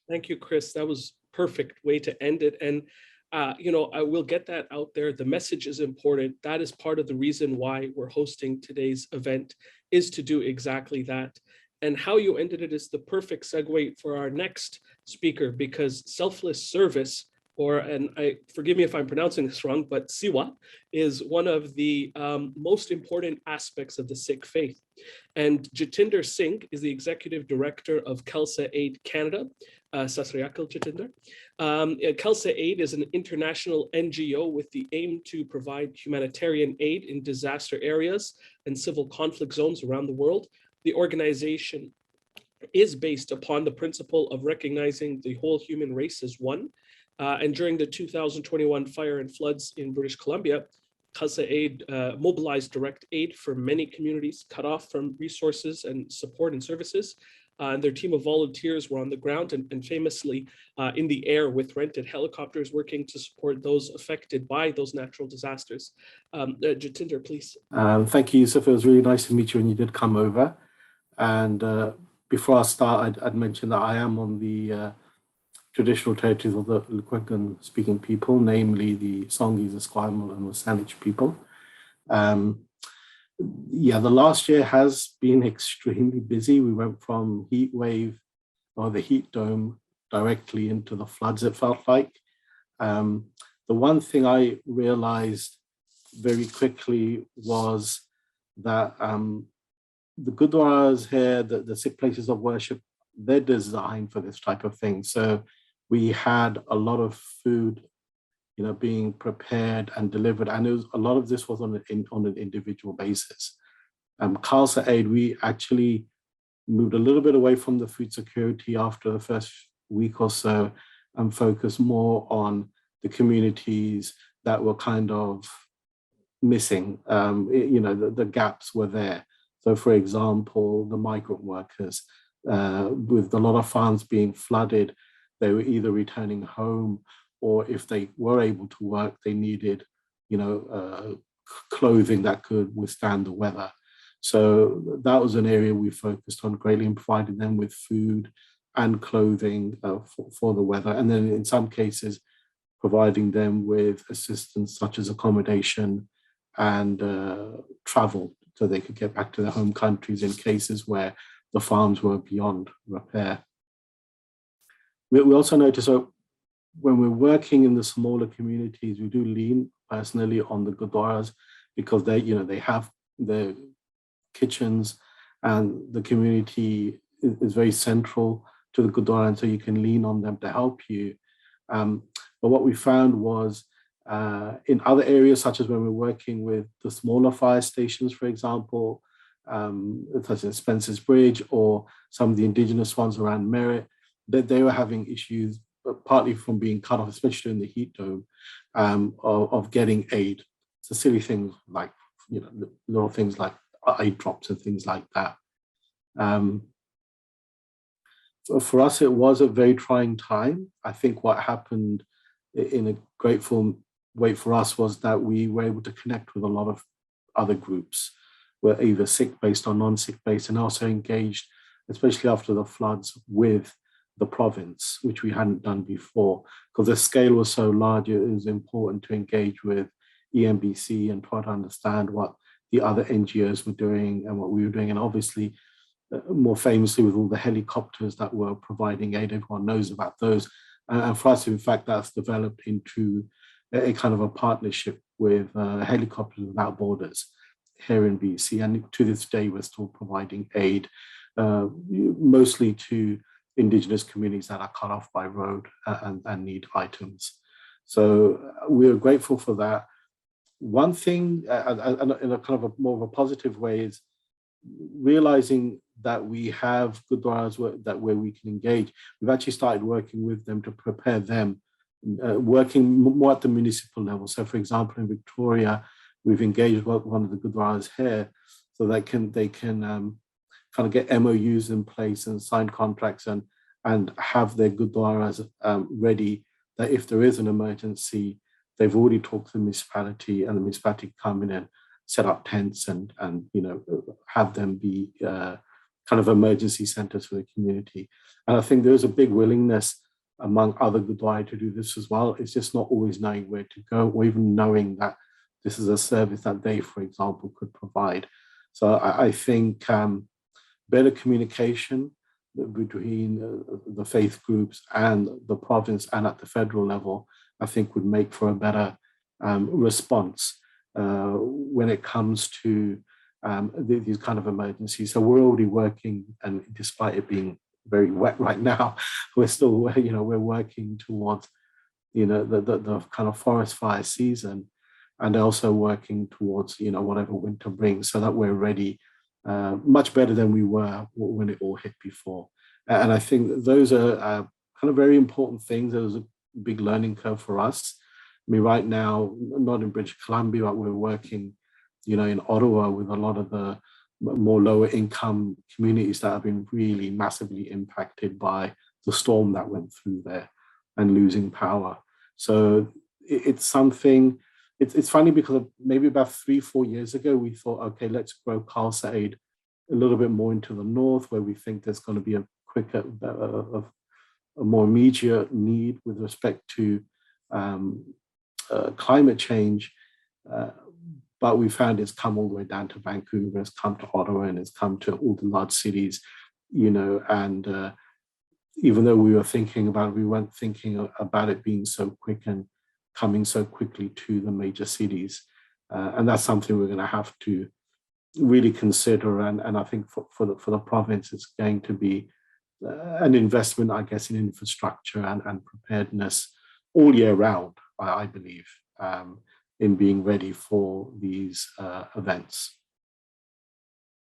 Thank you, Chris. That was perfect way to end it. And I will get that out there. The message is important. That is part of the reason why we're hosting today's event, is to do exactly that. And how you ended it is the perfect segue for our next speaker, because selfless service, and I forgive me if I'm pronouncing this wrong, but Siwa is one of the most important aspects of the Sikh faith. And Jatinder Singh is the executive director of Khalsa Aid Canada. Sat Sri Akal, Jatinder. Khalsa Aid is an international NGO with the aim to provide humanitarian aid in disaster areas and civil conflict zones around the world. The organization is based upon the principle of recognizing the whole human race as one. And during the 2021 fire and floods in British Columbia, Khalsa Aid mobilized direct aid for many communities cut off from resources and support and services. And their team of volunteers were on the ground and famously in the air with rented helicopters working to support those affected by those natural disasters. Jatinder, please. Thank you, Yusuf. It was really nice to meet you when you did come over. And before I start, I'd mention that I am on the traditional territories of the Lekwungen-speaking people, namely the Songhees, the Esquimalt, and the Saanich people. The last year has been extremely busy. We went from heat wave or the heat dome directly into the floods, it felt like. The one thing I realized very quickly was that the gurdwaras here, the Sikh places of worship, they're designed for this type of thing. So we had a lot of food, being prepared and delivered, and a lot of this was on an individual basis. Khalsa Aid, we actually moved a little bit away from the food security after the first week or so, and focused more on the communities that were kind of missing. The gaps were there. So, for example, the migrant workers, with a lot of farms being flooded, they were either returning home, or if they were able to work, they needed, clothing that could withstand the weather. So that was an area we focused on greatly, in providing them with food and clothing for the weather. And then in some cases, providing them with assistance such as accommodation and travel, so they could get back to their home countries in cases where the farms were beyond repair. We also notice when we're working in the smaller communities, we do lean personally on the gurdwaras, because they have their kitchens, and the community is very central to the gurdwara, and so you can lean on them to help you. But what we found was in other areas, such as when we're working with the smaller fire stations, for example, such as Spencer's Bridge or some of the Indigenous ones around Merritt, that they were having issues, partly from being cut off, especially in the heat dome, of getting aid. So silly things like, little things like aid drops and things like that. For us, it was a very trying time. I think what happened in a grateful way for us was that we were able to connect with a lot of other groups, were either Sikh-based or non-Sikh-based, and also engaged, especially after the floods, with the province, which we hadn't done before, because the scale was so large. It was important to engage with EMBC and try to understand what the other NGOs were doing and what we were doing. And obviously, more famously, with all the helicopters that were providing aid, everyone knows about those. And for us, in fact, that's developed into a kind of a partnership with Helicopters Without Borders here in BC. And to this day, we're still providing aid, mostly to Indigenous communities that are cut off by road and need items. So we are grateful for that. One thing, in a kind of more of a positive way, is realizing that we have gurdwaras where we can engage. We've actually started working with them to prepare them, working more at the municipal level. So, for example, in Victoria, we've engaged with one of the gurdwaras here, so they can kind of get MOUs in place and sign contracts and have their gurdwaras ready, that if there is an emergency, they've already talked to the municipality, and the municipality come in and set up tents and have them be kind of emergency centers for the community. And I think there's a big willingness among other Gurdwara to do this as well. It's just not always knowing where to go, or even knowing that this is a service that they, for example, could provide. So I think better communication between the faith groups and the province and at the federal level, I think would make for a better response when it comes to these kind of emergencies. So we're already working, and despite it being very wet right now, we're still, we're working towards, the kind of forest fire season, and also working towards, whatever winter brings, so that we're ready much better than we were when it all hit before. And I think those are kind of very important things. There was a big learning curve for us. I mean, right now, not in British Columbia, but we're working, in Ottawa with a lot of the more lower income communities that have been really massively impacted by the storm that went through there and losing power. So it's something, it's funny because maybe about 3-4 years ago, we thought, okay, let's grow Khalsa aid a little bit more into the north, where we think there's going to be a quicker, a more immediate need with respect to climate change. But we found it's come all the way down to Vancouver, it's come to Ottawa, and it's come to all the large cities, and even though we were thinking about it, we weren't thinking about it being so quick and coming so quickly to the major cities. And that's something we're going to have to really consider. And I think for the province, it's going to be an investment, I guess, in infrastructure and preparedness all year round, I believe, in being ready for these events.